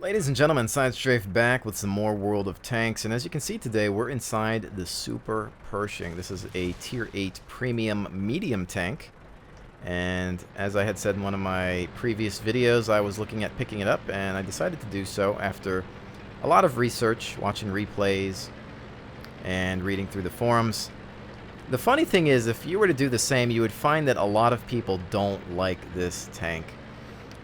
Ladies and gentlemen, SideStrafe back with some more World of Tanks, and as you can see today, we're inside the Super Pershing. This is a Tier 8 Premium Medium Tank, and as I had said in one of my previous videos, I was looking at picking it up, and I decided to do so after a lot of research, watching replays, and reading through the forums. The funny thing is, if you were to do the same, you would find that a lot of people don't like this tank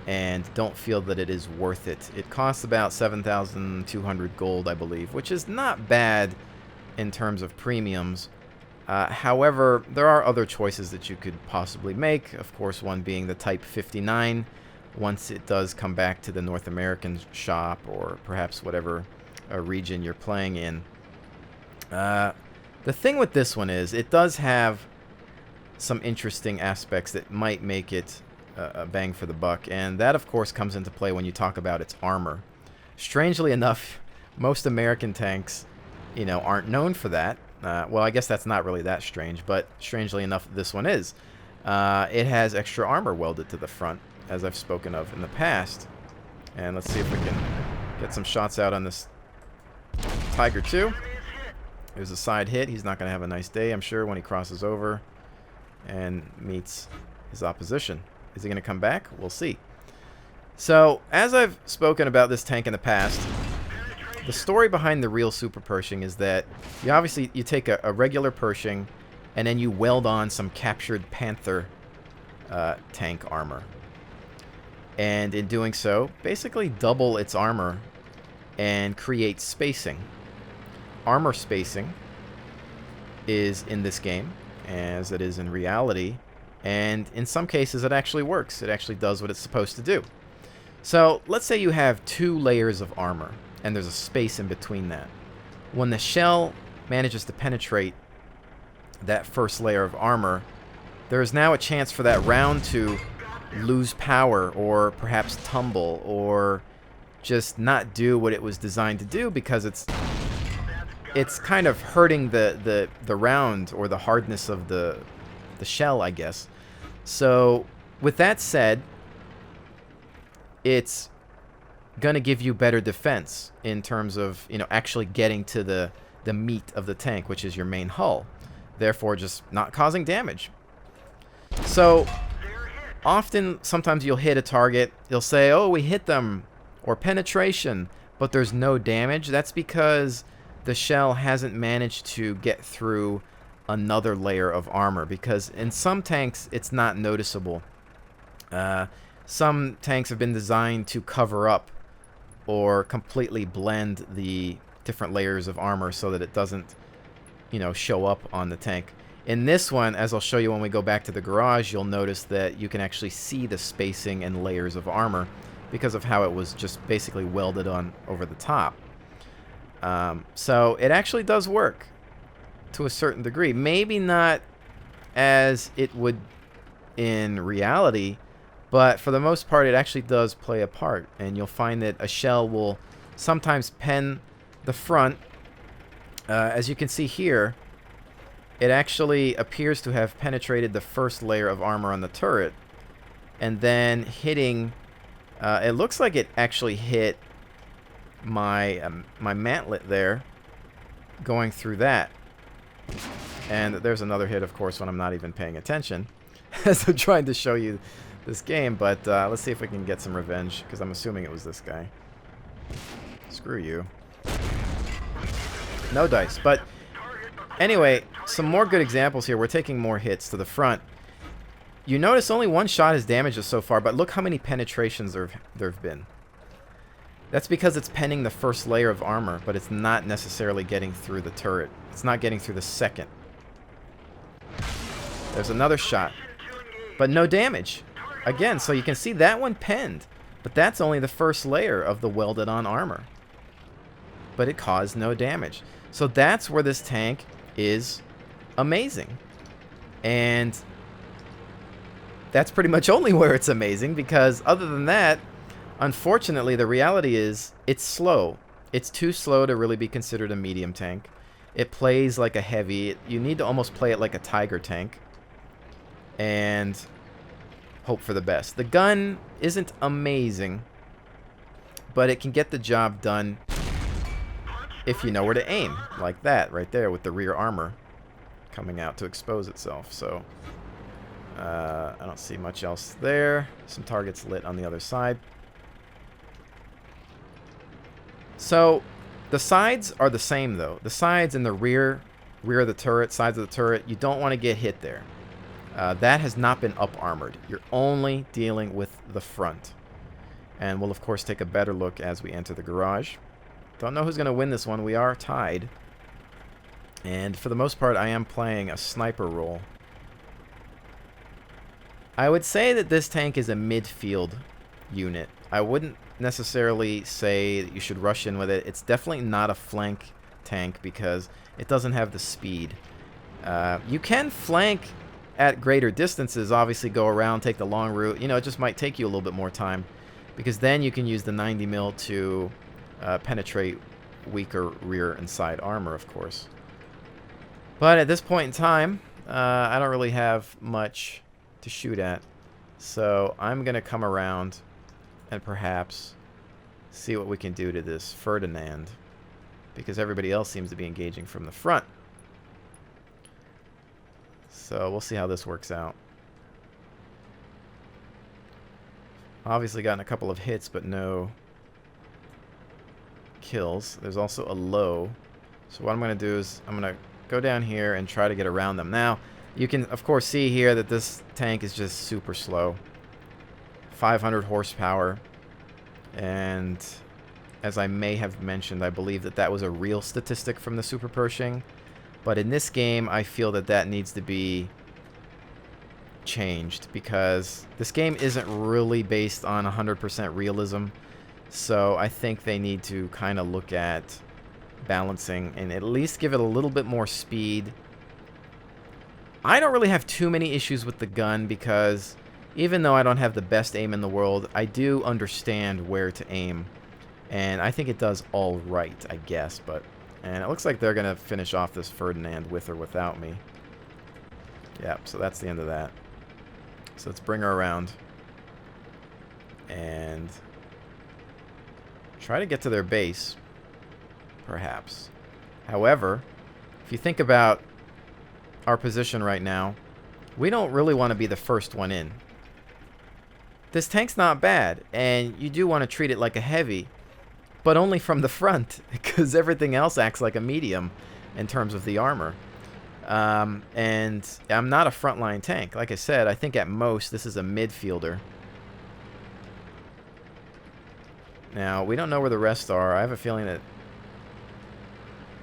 and don't feel that it is worth it. It costs about 7,200 gold, I believe, which is not bad in terms of premiums. However, there are other choices that you could possibly make. Of course, one being the Type 59, once it does come back to the North American shop, or perhaps whatever region you're playing in. The thing with this one is, it does have some interesting aspects that might make it a bang for the buck, and that of course comes into play when you talk about its armor. Strangely enough, most American tanks, aren't known for that. Well, I guess that's not really that strange, but strangely enough, this one is. It has extra armor welded to the front, as I've spoken of in the past. And let's see if we can get some shots out on this Tiger 2. There's a side hit. He's not going to have a nice day, I'm sure, when he crosses over and meets his opposition. Is he going to come back? We'll see. So, as I've spoken about this tank in the past, the story behind the real Super Pershing is that you take a regular Pershing and then you weld on some captured Panther tank armor. And in doing so, basically double its armor and create spacing. Armor spacing is in this game, as it is in reality. And in some cases, it actually works. It actually does what it's supposed to do. So let's say you have 2 layers of armor, and there's a space in between that. When the shell manages to penetrate that first layer of armor, there is now a chance for that round to lose power, or perhaps tumble, or just not do what it was designed to do, because it's kind of hurting the round, or the hardness of the shell, I guess. So, with that said, it's going to give you better defense in terms of, actually getting to the meat of the tank, which is your main hull. Therefore, just not causing damage. So, sometimes you'll hit a target, you'll say, oh, we hit them, or penetration, but there's no damage. That's because the shell hasn't managed to get through another layer of armor, because in some tanks it's not noticeable. Some tanks have been designed to cover up or completely blend the different layers of armor so that it doesn't, show up on the tank. In this one, as I'll show you when we go back to the garage, you'll notice that you can actually see the spacing and layers of armor because of how it was just basically welded on over the top. So it actually does work to a certain degree. Maybe not as it would in reality, but for the most part it actually does play a part, and you'll find that a shell will sometimes pen the front. As you can see here, it actually appears to have penetrated the first layer of armor on the turret, and then hitting, it looks like it actually hit my my mantlet there, going through that. And there's another hit, of course, when I'm not even paying attention as I'm trying to show you this game. But let's see if we can get some revenge, because I'm assuming it was this guy. Screw you. No dice. But anyway, some more good examples here. We're taking more hits to the front. You notice only one shot has damaged us so far, but look how many penetrations there have been. That's because it's penning the first layer of armor, but it's not necessarily getting through the turret. It's not getting through the second. There's another shot, but no damage. Again, so you can see that one penned, but that's only the first layer of the welded on armor. But it caused no damage. So that's where this tank is amazing. And that's pretty much only where it's amazing, because other than that, unfortunately, the reality is it's slow. It's too slow to really be considered a medium tank. It plays like a heavy. You need to almost play it like a Tiger tank and hope for the best. The gun isn't amazing, but it can get the job done if you know where to aim, like that right there with the rear armor coming out to expose itself. So I don't see much else there. Some targets lit on the other side. So the sides are the same though. The sides and the rear of the turret, sides of the turret, you don't want to get hit there. That has not been up armored. You're only dealing with the front. And we'll of course take a better look as we enter the garage. Don't know who's going to win this one. We are tied. And for the most part, I am playing a sniper role. I would say that this tank is a midfield unit. I wouldn't necessarily say that you should rush in with it. It's definitely not a flank tank because it doesn't have the speed. You can flank at greater distances, obviously go around, take the long route. You know, it just might take you a little bit more time because then you can use the 90 mil to penetrate weaker rear and side armor, of course. But at this point in time, I don't really have much to shoot at. So I'm going to come around and perhaps see what we can do to this Ferdinand, because everybody else seems to be engaging from the front. So we'll see how this works out. Obviously gotten a couple of hits, but no kills. There's also a low. So what I'm going to do is I'm going to go down here and try to get around them. Now, you can, of course, see here that this tank is just super slow. 500 horsepower. And as I may have mentioned, I believe that that was a real statistic from the Super Pershing. But in this game, I feel that that needs to be changed because this game isn't really based on 100% realism. So I think they need to kind of look at balancing and at least give it a little bit more speed. I don't really have too many issues with the gun because even though I don't have the best aim in the world, I do understand where to aim. And I think it does all right, I guess. And it looks like they're going to finish off this Ferdinand with or without me. Yep, so that's the end of that. So let's bring her around and try to get to their base, perhaps. However, if you think about our position right now, we don't really want to be the first one in. This tank's not bad, and you do want to treat it like a heavy, but only from the front, because everything else acts like a medium in terms of the armor. And I'm not a frontline tank. Like I said, I think at most this is a midfielder. Now, we don't know where the rest are. I have a feeling that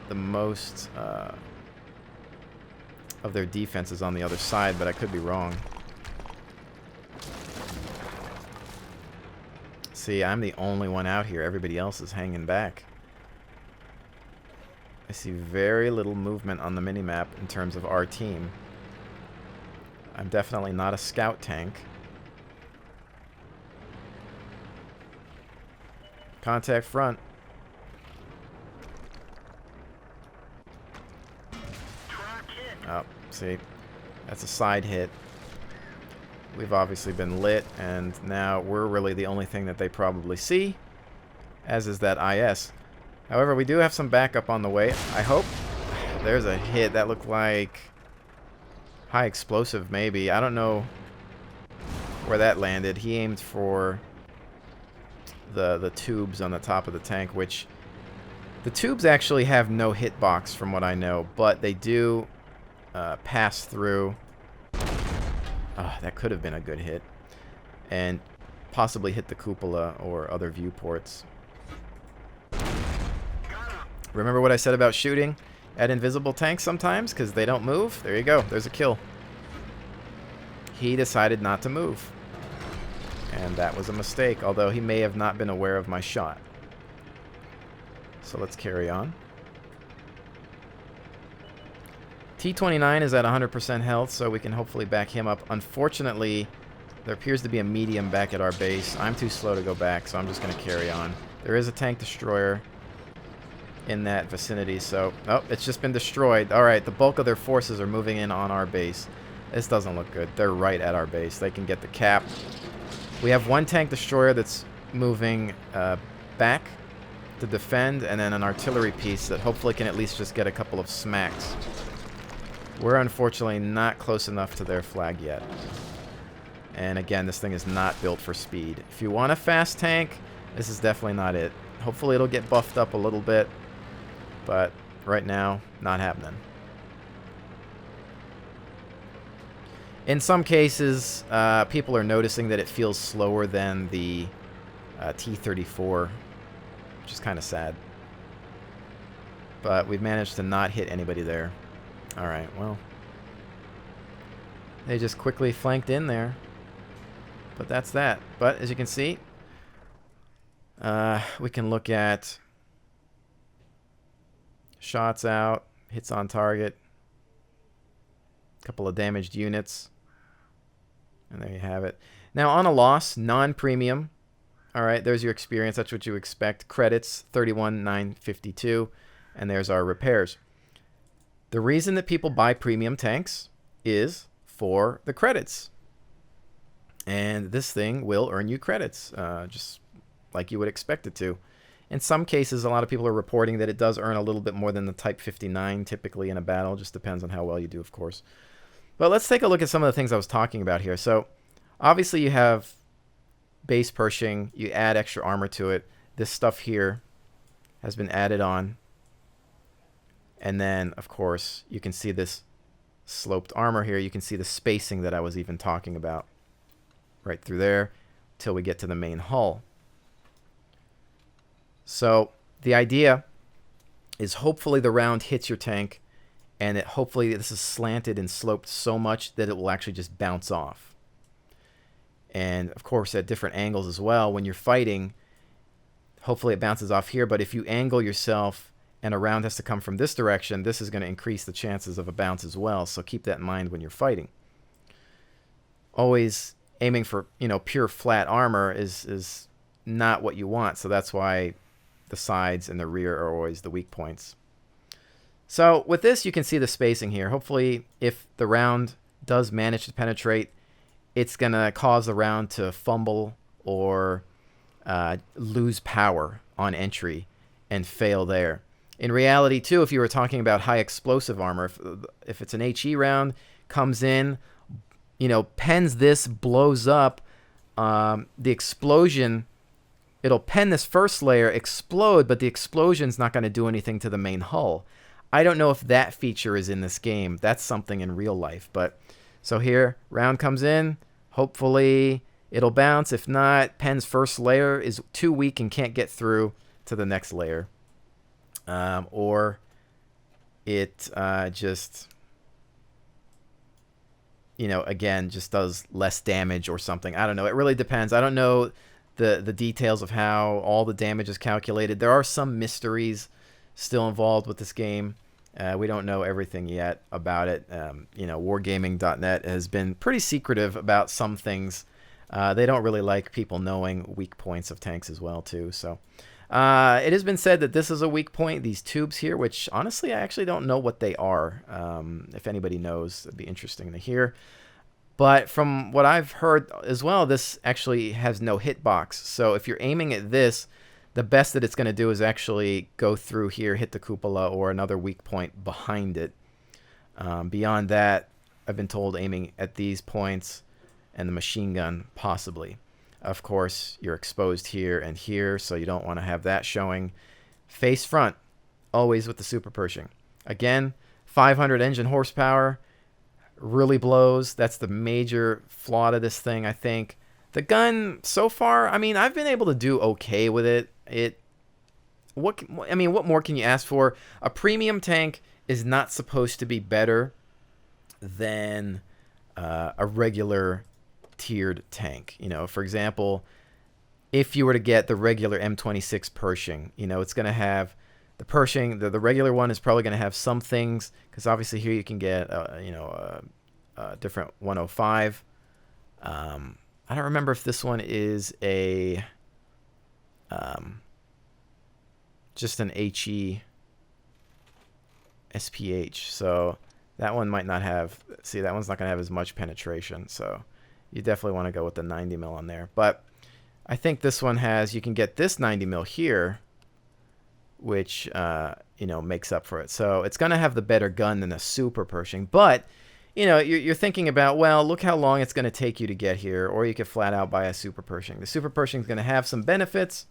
the most of their defense is on the other side, but I could be wrong. See, I'm the only one out here. Everybody else is hanging back. I see very little movement on the minimap in terms of our team. I'm definitely not a scout tank. Contact front. Oh, see, that's a side hit. We've obviously been lit, and now we're really the only thing that they probably see, as is that IS. However, we do have some backup on the way, I hope. There's a hit. That looked like high explosive, maybe. I don't know where that landed. He aimed for the tubes on the top of the tank, which the tubes actually have no hitbox from what I know, but they do pass through. Oh, that could have been a good hit. And possibly hit the cupola or other viewports. Remember what I said about shooting at invisible tanks sometimes? Because they don't move? There you go. There's a kill. He decided not to move. And that was a mistake, although he may have not been aware of my shot. So let's carry on. T-29 is at 100% health, so we can hopefully back him up. Unfortunately, there appears to be a medium back at our base. I'm too slow to go back, so I'm just going to carry on. There is a tank destroyer in that vicinity, so... Oh, it's just been destroyed. Alright, the bulk of their forces are moving in on our base. This doesn't look good. They're right at our base. They can get the cap. We have one tank destroyer that's moving back to defend, and then an artillery piece that hopefully can at least just get a couple of smacks. We're unfortunately not close enough to their flag yet. And again, this thing is not built for speed. If you want a fast tank, this is definitely not it. Hopefully it'll get buffed up a little bit, but right now, not happening. In some cases, people are noticing that it feels slower than the T-34, which is kind of sad. But we've managed to not hit anybody there. Alright, well. They just quickly flanked in there. But that's that. But as you can see, we can look at shots out, hits on target, a couple of damaged units. And there you have it. Now on a loss, non-premium. Alright, there's your experience. That's what you expect. Credits, 31,952. And there's our repairs. The reason that people buy premium tanks is for the credits. And this thing will earn you credits, just like you would expect it to. In some cases, a lot of people are reporting that it does earn a little bit more than the Type 59 typically in a battle. Just depends on how well you do, of course. But let's take a look at some of the things I was talking about here. So obviously you have base Pershing. You add extra armor to it. This stuff here has been added on. And then, of course, you can see this sloped armor here. You can see the spacing that I was even talking about. Right through there till we get to the main hull. So the idea is hopefully the round hits your tank, and hopefully this is slanted and sloped so much that it will actually just bounce off. And of course at different angles as well. When you're fighting, hopefully it bounces off here, but if you angle yourself and a round has to come from this direction, this is going to increase the chances of a bounce as well. So keep that in mind when you're fighting. Always aiming for, you know, pure flat armor is not what you want. So that's why the sides and the rear are always the weak points. So with this, you can see the spacing here. Hopefully, if the round does manage to penetrate, it's going to cause the round to fumble or lose power on entry and fail there. In reality, too, if you were talking about high explosive armor, if it's an HE round, comes in, you know, pens this, blows up, the explosion, it'll pen this first layer, explode, but the explosion's not going to do anything to the main hull. I don't know if that feature is in this game. That's something in real life. But so here, round comes in, hopefully it'll bounce. If not, pen's first layer is too weak and can't get through to the next layer. Or it just, you know, again, just does less damage or something. I don't know. It really depends. I don't know the details of how all the damage is calculated. There are some mysteries still involved with this game. We don't know everything yet about it. You know, wargaming.net has been pretty secretive about some things. They don't really like people knowing weak points of tanks as well, too. So it has been said that this is a weak point, these tubes here, which honestly I actually don't know what they are. If anybody knows, it'd be interesting to hear. But from what I've heard as well, this actually has no hitbox. So if you're aiming at this, the best that it's going to do is actually go through here, hit the cupola, or another weak point behind it. Beyond that, I've been told aiming at these points and the machine gun, possibly. Of course, you're exposed here and here, so you don't want to have that showing. Face front, always with the Super Pershing. Again, 500 engine horsepower, really blows. That's the major flaw to this thing, I think. The gun, so far, I mean, I've been able to do okay with it. What more can you ask for? A premium tank is not supposed to be better than a regular tiered tank. You know, for example, if you were to get the regular M26 Pershing, you know, it's going to have the Pershing, the regular one is probably going to have some things, because obviously here you can get, you know, a different 105. I don't remember if this one is a just an HE SPH. So that one might not have, see, that one's not going to have as much penetration. So you definitely want to go with the 90 mil on there. But I think this one has, you can get this 90 mil here, which, you know, makes up for it. So it's going to have the better gun than a Super Pershing. But, you know, you're thinking about, well, look how long it's going to take you to get here. Or you could flat out buy a Super Pershing. The Super Pershing is going to have some benefits,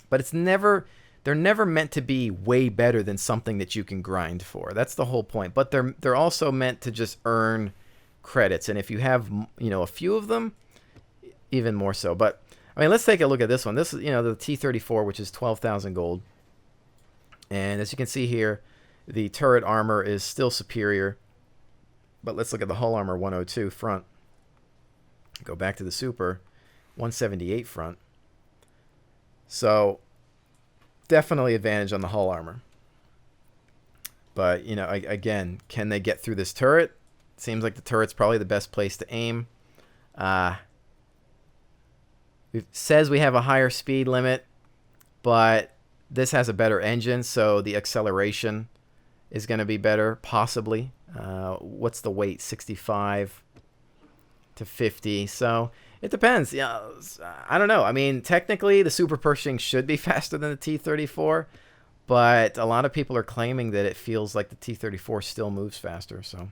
but it's never, they're never meant to be way better than something that you can grind for. That's the whole point. But they're also meant to just earn credits. And if you have, you know, a few of them, even more so. But I mean, let's take a look at this one. This is, you know, the T-34, which is 12,000 gold. And as you can see here, the turret armor is still superior. But let's look at the hull armor, 102 front. Go back to the Super, 178 front. So definitely advantage on the hull armor. But, you know, again, can they get through this turret? Seems like the turret's probably the best place to aim. It says we have a higher speed limit, but this has a better engine, so the acceleration is going to be better, possibly. What's the weight? 65 to 50. So it depends. Yeah, I don't know. I mean, technically, the Super Pershing should be faster than the T-34, but a lot of people are claiming that it feels like the T-34 still moves faster. So,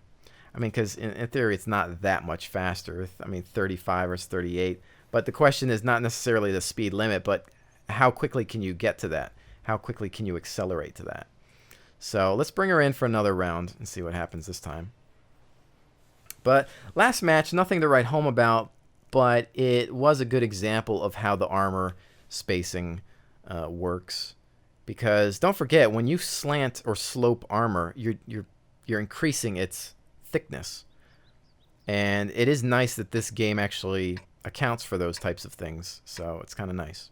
I mean, because in theory, it's not that much faster. I mean, 35 versus 38. But the question is not necessarily the speed limit, but how quickly can you get to that? How quickly can you accelerate to that? So let's bring her in for another round and see what happens this time. But last match, nothing to write home about, but it was a good example of how the armor spacing works. Because don't forget, when you slant or slope armor, you're increasing its thickness. And it is nice that this game actually accounts for those types of things, so it's kind of nice.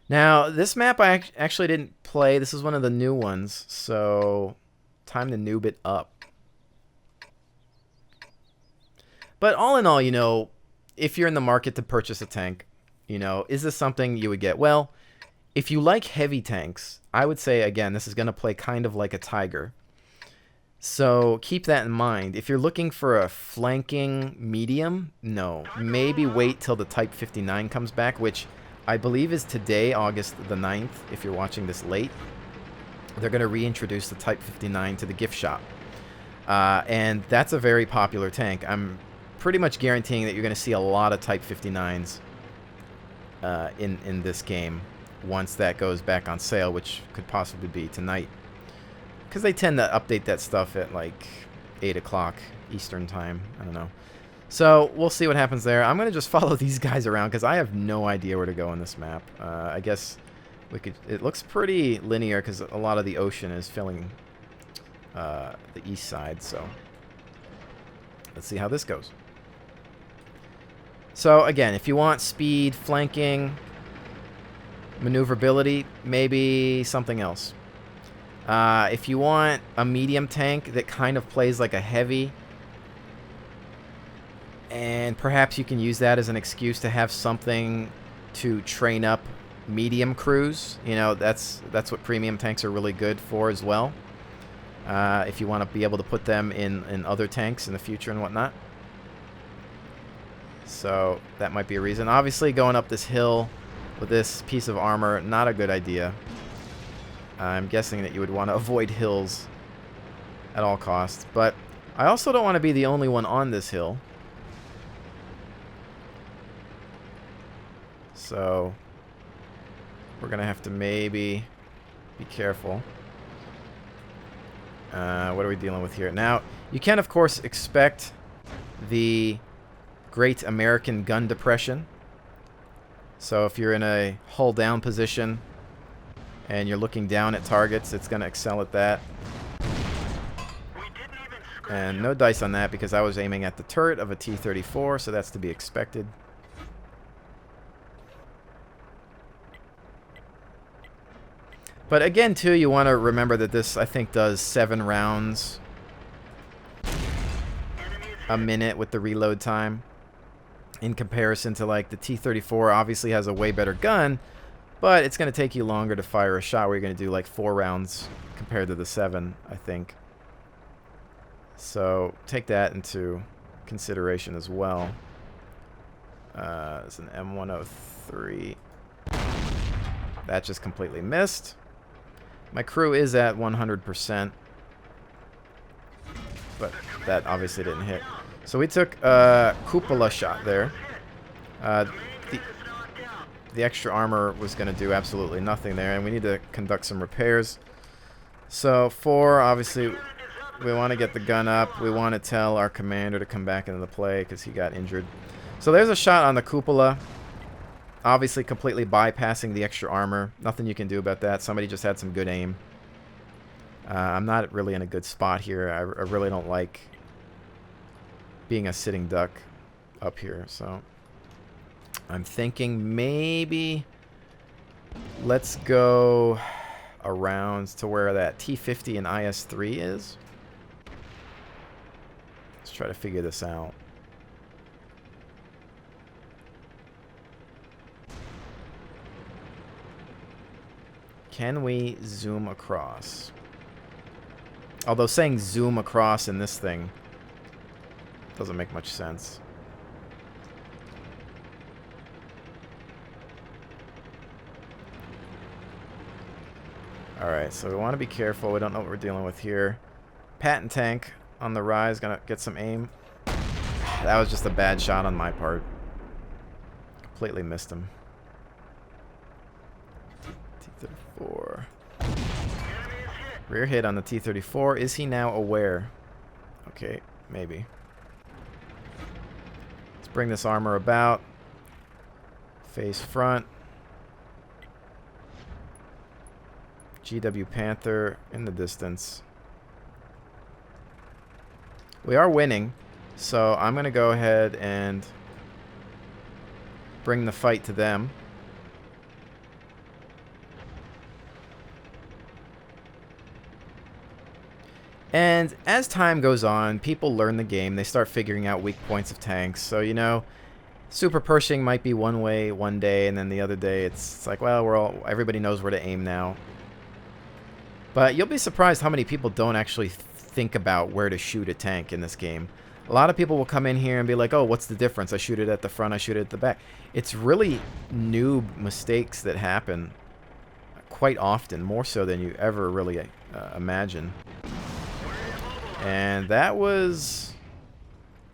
Now, this map I actually didn't play. This is one of the new ones, so time to noob it up. But all in all, you know, if you're in the market to purchase a tank, you know, is this something you would get? Well, if you like heavy tanks, I would say, again, this is going to play kind of like a Tiger. So keep that in mind. If you're looking for a flanking medium, no. Maybe wait till the Type 59 comes back, which I believe is today, August the 9th, if you're watching this late. They're going to reintroduce the Type 59 to the gift shop. And that's a very popular tank. I'm pretty much guaranteeing that you're going to see a lot of Type 59s in this game once that goes back on sale, which could possibly be tonight. Because they tend to update that stuff at like 8 o'clock Eastern time. I don't know. So we'll see what happens there. I'm going to just follow these guys around because I have no idea where to go on this map. I guess we could... It looks pretty linear because a lot of the ocean is filling the east side. So let's see how this goes. So again, if you want speed, flanking, maneuverability, maybe something else. If you want a medium tank that kind of plays like a heavy, and perhaps you can use that as an excuse to have something to train up medium crews. You know, that's what premium tanks are really good for as well. If you want to be able to put them in other tanks in the future and whatnot. So that might be a reason. Obviously, going up this hill with this piece of armor, not a good idea. I'm guessing that you would want to avoid hills at all costs. But I also don't want to be the only one on this hill. So we're going to have to maybe be careful. What are we dealing with here? Now, you can, of course, expect the Great American Gun Depression. So if you're in a hull down position and you're looking down at targets, it's going to excel at that. And no dice on that because I was aiming at the turret of a T-34, so that's to be expected. But again, too, you want to remember that this, I think, does 7 rounds a minute with the reload time. In comparison to, like, the T-34 obviously has a way better gun, but it's going to take you longer to fire a shot where you're going to do, like, 4 rounds compared to the 7, I think. So take that into consideration as well. It's an M103. That just completely missed. My crew is at 100%. But that obviously didn't hit. So we took a cupola shot there. The extra armor was going to do absolutely nothing there, and we need to conduct some repairs. So 4, obviously, we want to get the gun up. We want to tell our commander to come back into the play because he got injured. So there's a shot on the cupola. Obviously completely bypassing the extra armor. Nothing you can do about that. Somebody just had some good aim. I'm not really in a good spot here. I really don't like being a sitting duck up here. So I'm thinking maybe let's go around to where that T50 and IS-3 is. Let's try to figure this out. Can we zoom across? Although saying zoom across in this thing doesn't make much sense. Alright, so we want to be careful. We don't know what we're dealing with here. Patton tank on the rise. Gonna get some aim. That was just a bad shot on my part. Completely missed him. T-34. Rear hit on the T-34. Is he now aware? Okay, maybe. Let's bring this armor about. Face front. GW Panther in the distance. We are winning, so I'm going to go ahead and bring the fight to them. And as time goes on, people learn the game. They start figuring out weak points of tanks. So, you know, Super Pershing might be one way one day, and then the other day it's like, well, everybody knows where to aim now. But you'll be surprised how many people don't actually think about where to shoot a tank in this game. A lot of people will come in here and be like, oh, what's the difference? I shoot it at the front, I shoot it at the back. It's really noob mistakes that happen quite often, more so than you ever really imagine. And that was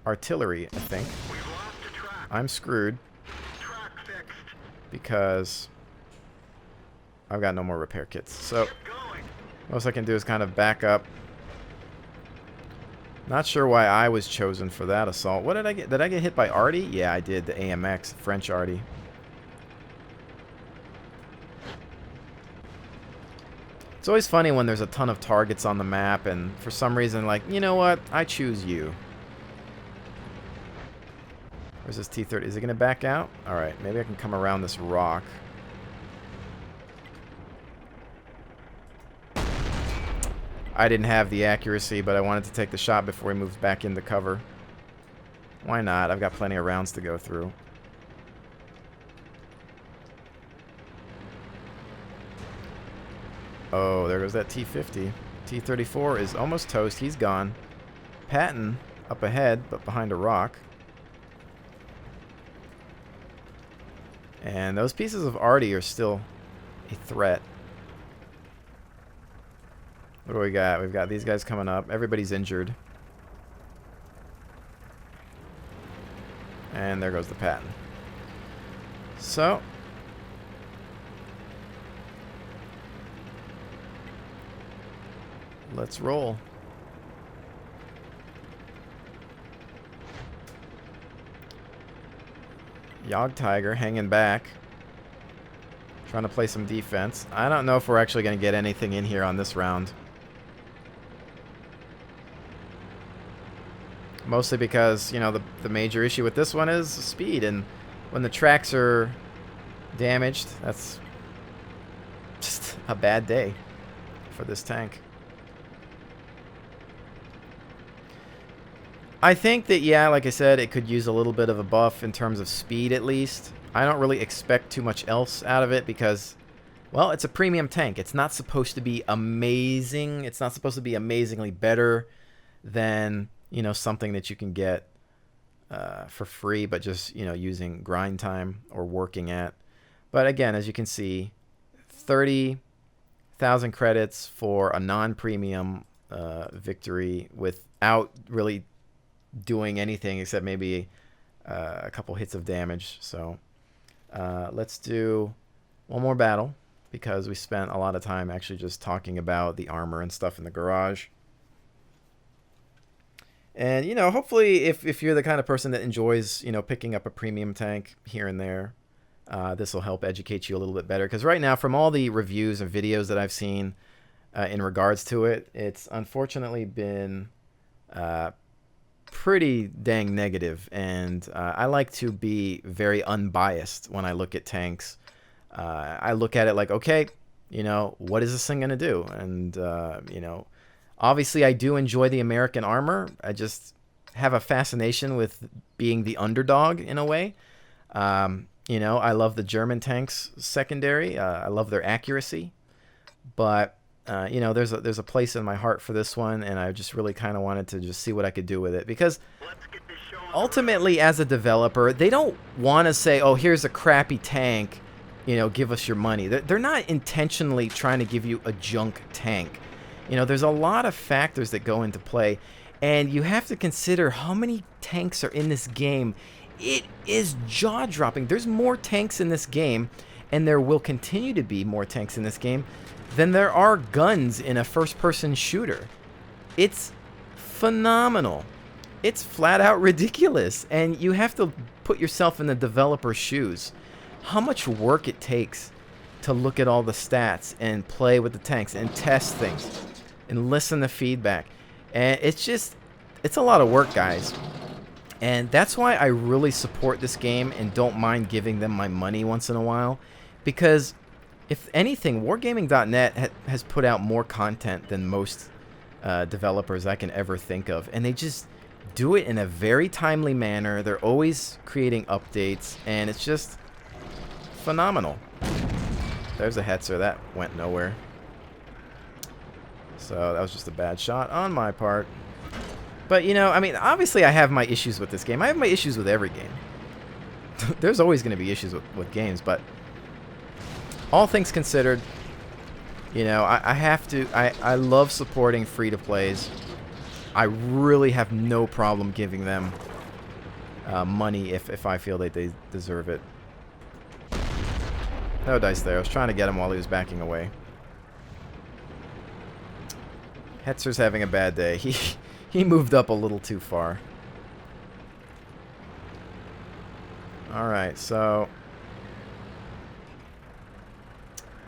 artillery, I think. I'm screwed because I've got no more repair kits. So most I can do is kind of back up. Not sure why I was chosen for that assault. What did I get? Did I get hit by Arty? Yeah, I did. The AMX, French Arty. It's always funny when there's a ton of targets on the map and for some reason, like, you know what? I choose you. Where's this T-30? Is it going to back out? Alright, maybe I can come around this rock. I didn't have the accuracy, but I wanted to take the shot before he moves back into cover. Why not? I've got plenty of rounds to go through. Oh, there goes that T-50. T-34 is almost toast. He's gone. Patton up ahead, but behind a rock. And those pieces of Arty are still a threat. What do we got? We've got these guys coming up. Everybody's injured. And there goes the Patton. So let's roll. Yog Tiger hanging back. Trying to play some defense. I don't know if we're actually going to get anything in here on this round. Mostly because, you know, the major issue with this one is speed. And when the tracks are damaged, that's just a bad day for this tank. I think that, yeah, like I said, it could use a little bit of a buff in terms of speed at least. I don't really expect too much else out of it because, well, it's a premium tank. It's not supposed to be amazing. It's not supposed to be amazingly better than, you know, something that you can get for free, but just, you know, using grind time or working at. But again, as you can see, 30,000 credits for a non-premium victory without really doing anything except maybe a couple hits of damage. So let's do one more battle, because we spent a lot of time actually just talking about the armor and stuff in the garage. And, you know, hopefully if you're the kind of person that enjoys, you know, picking up a premium tank here and there, this will help educate you a little bit better. Because right now, from all the reviews and videos that I've seen in regards to it, it's unfortunately been pretty dang negative. And I like to be very unbiased when I look at tanks. I look at it like, okay, you know, what is this thing going to do? And, you know, obviously I do enjoy the American armor. I just have a fascination with being the underdog in a way. You know, I love the German tanks secondary. I love their accuracy. But, you know, there's a place in my heart for this one, and I just really kind of wanted to just see what I could do with it. Because ultimately, as a developer, they don't want to say, oh, here's a crappy tank, you know, give us your money. They're not intentionally trying to give you a junk tank. You know, there's a lot of factors that go into play, and you have to consider how many tanks are in this game. It is jaw-dropping. There's more tanks in this game, and there will continue to be more tanks in this game than there are guns in a first-person shooter. It's phenomenal. It's flat-out ridiculous, and you have to put yourself in the developer's shoes. How much work it takes to look at all the stats and play with the tanks and test things and listen to feedback. And it's a lot of work, guys. And that's why I really support this game and don't mind giving them my money once in a while. Because, if anything, Wargaming.net has put out more content than most developers I can ever think of. And they just do it in a very timely manner. They're always creating updates, and it's just phenomenal. There's a Hetzer. That went nowhere. So that was just a bad shot on my part. But, you know, I mean, obviously I have my issues with this game. I have my issues with every game. There's always going to be issues with games, but all things considered, you know, I love supporting free-to-plays. I really have no problem giving them money if I feel that they deserve it. No dice there. I was trying to get him while he was backing away. Hetzer's having a bad day. He moved up a little too far. Alright, so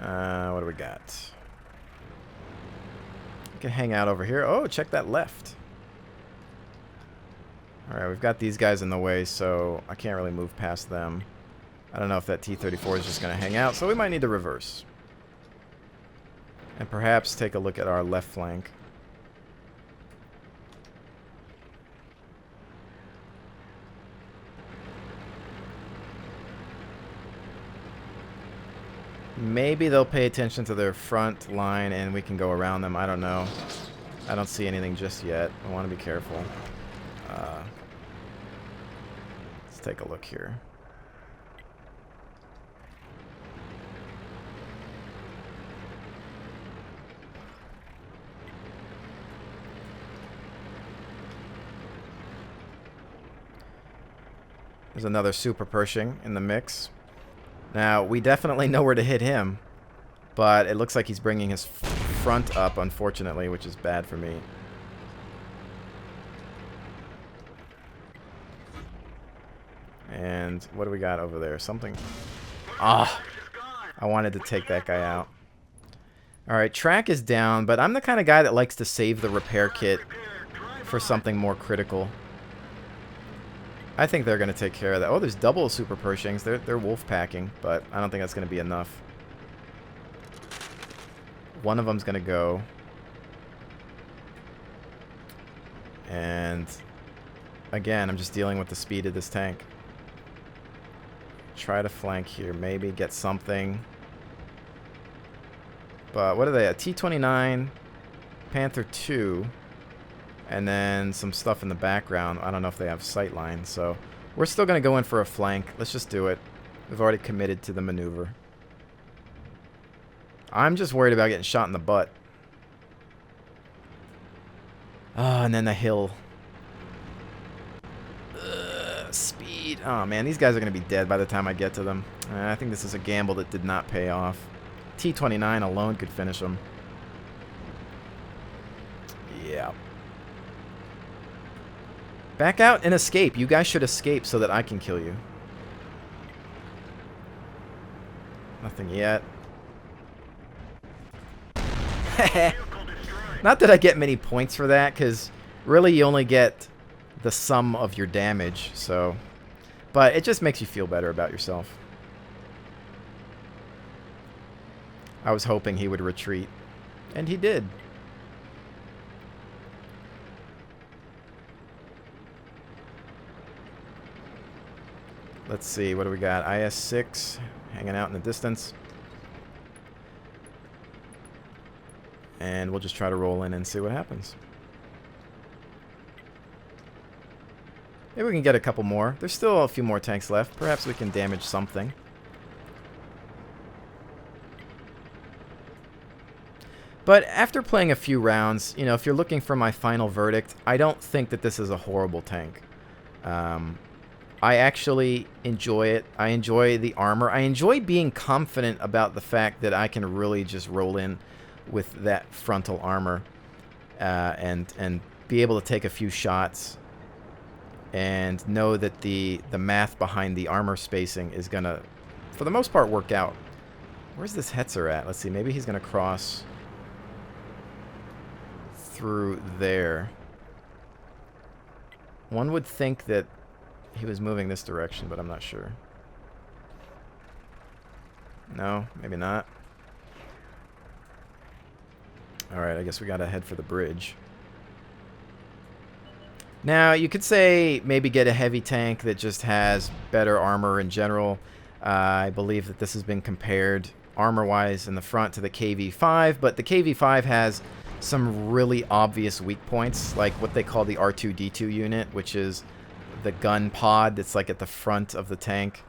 what do we got? We can hang out over here. Oh, check that left. Alright, we've got these guys in the way, so I can't really move past them. I don't know if that T-34 is just going to hang out, so we might need to reverse. And perhaps take a look at our left flank. Maybe they'll pay attention to their front line and we can go around them. I don't know. I don't see anything just yet. I want to be careful. Let's take a look here. There's another Super Pershing in the mix. Now, we definitely know where to hit him, but it looks like he's bringing his front up, unfortunately, which is bad for me. And what do we got over there? Something. Ah! I wanted to take that guy out. Alright, track is down, but I'm the kind of guy that likes to save the repair kit for something more critical. I think they're going to take care of that. Oh, there's double Super Pershings. They're wolf packing, but I don't think that's going to be enough. One of them's going to go. And again, I'm just dealing with the speed of this tank. Try to flank here. Maybe get something. But what are they? A T-29, Panther 2. And then some stuff in the background. I don't know if they have sight lines, so we're still going to go in for a flank. Let's just do it. We've already committed to the maneuver. I'm just worried about getting shot in the butt. Oh, and then the hill. Speed. Oh, man, these guys are going to be dead by the time I get to them. I think this is a gamble that did not pay off. T-29 alone could finish them. Yeah. Back out and escape. You guys should escape so that I can kill you. Nothing yet. Not that I get many points for that, because really you only get the sum of your damage, so... But it just makes you feel better about yourself. I was hoping he would retreat, and he did. Let's see, what do we got? IS-6 hanging out in the distance. And we'll just try to roll in and see what happens. Maybe we can get a couple more. There's still a few more tanks left. Perhaps we can damage something. But after playing a few rounds, you know, if you're looking for my final verdict, I don't think that this is a horrible tank. I actually enjoy it. I enjoy the armor. I enjoy being confident about the fact that I can really just roll in with that frontal armor and be able to take a few shots and know that the math behind the armor spacing is gonna, for the most part, work out. Where's this Hetzer at? Let's see. Maybe he's gonna cross through there. One would think that he was moving this direction, but I'm not sure. No, maybe not. Alright, I guess we gotta head for the bridge. Now, you could say maybe get a heavy tank that just has better armor in general. I believe that this has been compared armor-wise in the front to the KV-5, but the KV-5 has some really obvious weak points, like what they call the R2-D2 unit, which is the gun pod that's like at the front of the tank.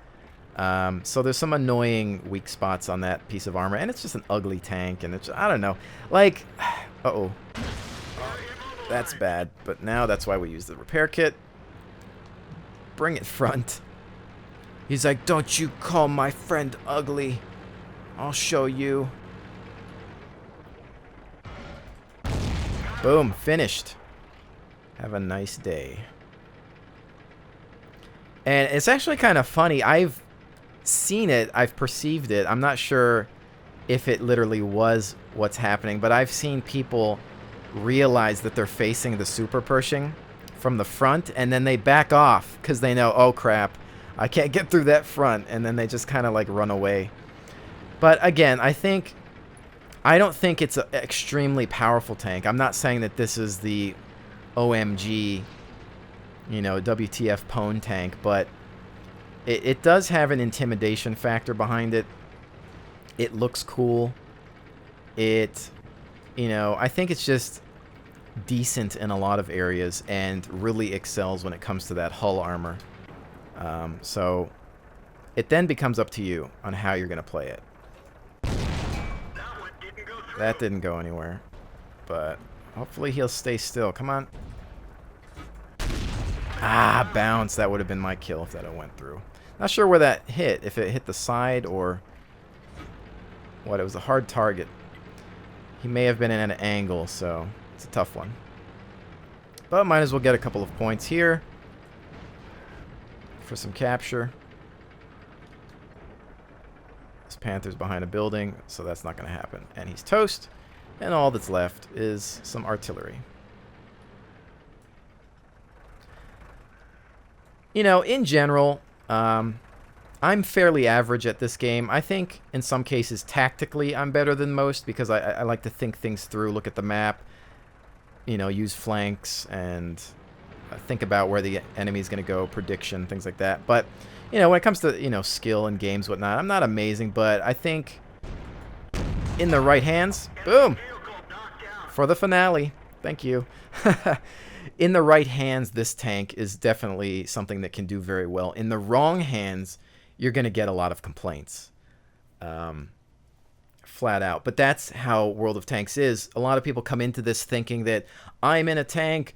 So there's some annoying weak spots on that piece of armor, and it's just an ugly tank, and it's, I don't know, like, uh-oh. That's bad, but now that's why we use the repair kit. Bring it front. He's like, don't you call my friend ugly. I'll show you. Boom, finished. Have a nice day. And it's actually kind of funny. I've seen it. I've perceived it. I'm not sure if it literally was what's happening, but I've seen people realize that they're facing the Super Pershing from the front, and then they back off because they know, oh crap, I can't get through that front, and then they just kind of like run away. But again, I don't think it's an extremely powerful tank. I'm not saying that this is the OMG, you know, WTF Pwn tank, but it does have an intimidation factor behind it. It looks cool. It, you know, I think it's just decent in a lot of areas and really excels when it comes to that hull armor. So it then becomes up to you on how you're going to play it. That didn't go anywhere, but hopefully he'll stay still. Come on. Ah, bounce. That would have been my kill if that had went through. Not sure where that hit, if it hit the side or what. It was a hard target. He may have been in an angle, so it's a tough one. But might as well get a couple of points here for some capture. This Panther's behind a building, so that's not going to happen. And he's toast, and all that's left is some artillery. You know, in general, I'm fairly average at this game. I think in some cases tactically I'm better than most because I like to think things through, look at the map, you know, use flanks and think about where the enemy's going to go, prediction, things like that. But, you know, when it comes to, you know, skill and games, whatnot, I'm not amazing, but I think in the right hands, boom, for the finale. Thank you. In the right hands, this tank is definitely something that can do very well. In the wrong hands, you're going to get a lot of complaints. Flat out. But that's how World of Tanks is. A lot of people come into this thinking that I'm in a tank,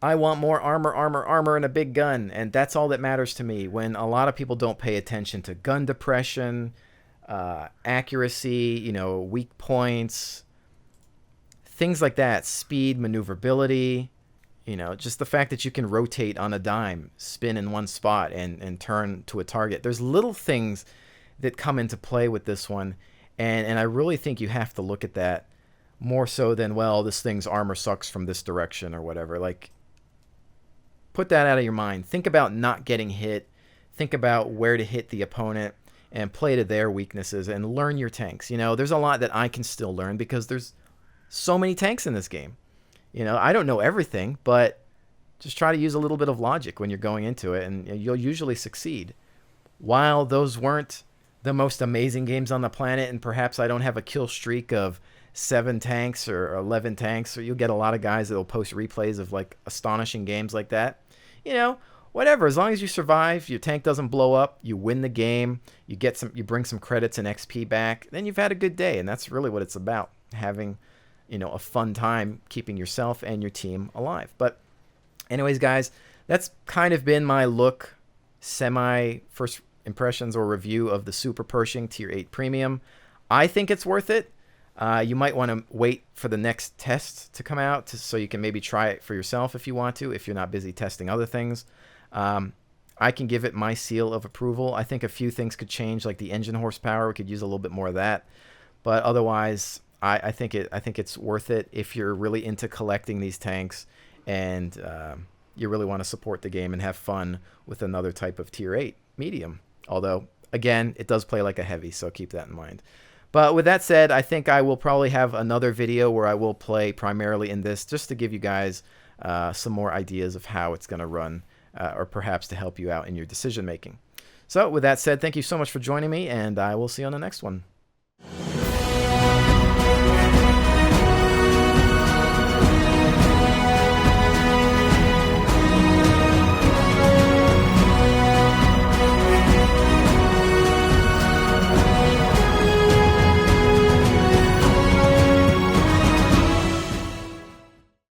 I want more armor, armor, armor, and a big gun, and that's all that matters to me, when a lot of people don't pay attention to gun depression, accuracy, weak points, things like that, speed, maneuverability, just the fact that you can rotate on a dime, spin in one spot, and turn to a target. There's little things that come into play with this one, and I really think you have to look at that more so than, well, this thing's armor sucks from this direction or whatever. Like, put that out of your mind. Think about not getting hit. Think about where to hit the opponent and play to their weaknesses and learn your tanks. There's a lot that I can still learn because there's so many tanks in this game. I don't know everything, but just try to use a little bit of logic when you're going into it, and you'll usually succeed. While those weren't the most amazing games on the planet, and perhaps I don't have a kill streak of 7 tanks or 11 tanks, or you'll get a lot of guys that will post replays of like astonishing games like that. Whatever, as long as you survive, your tank doesn't blow up, you win the game, you bring some credits and XP back, then you've had a good day. And that's really what it's about, having a fun time keeping yourself and your team alive. But anyways, guys, that's kind of been my look, semi first impressions or review of the Super Pershing Tier 8 Premium. I think it's worth it. You might want to wait for the next test to come out so you can maybe try it for yourself if you want to, if you're not busy testing other things. I can give it my seal of approval. I think a few things could change, like the engine horsepower. We could use a little bit more of that. But otherwise, I think it's worth it if you're really into collecting these tanks and you really want to support the game and have fun with another type of Tier 8 medium. Although, again, it does play like a heavy, so keep that in mind. But with that said, I think I will probably have another video where I will play primarily in this, just to give you guys some more ideas of how it's going to run, or perhaps to help you out in your decision making. So with that said, thank you so much for joining me, and I will see you on the next one.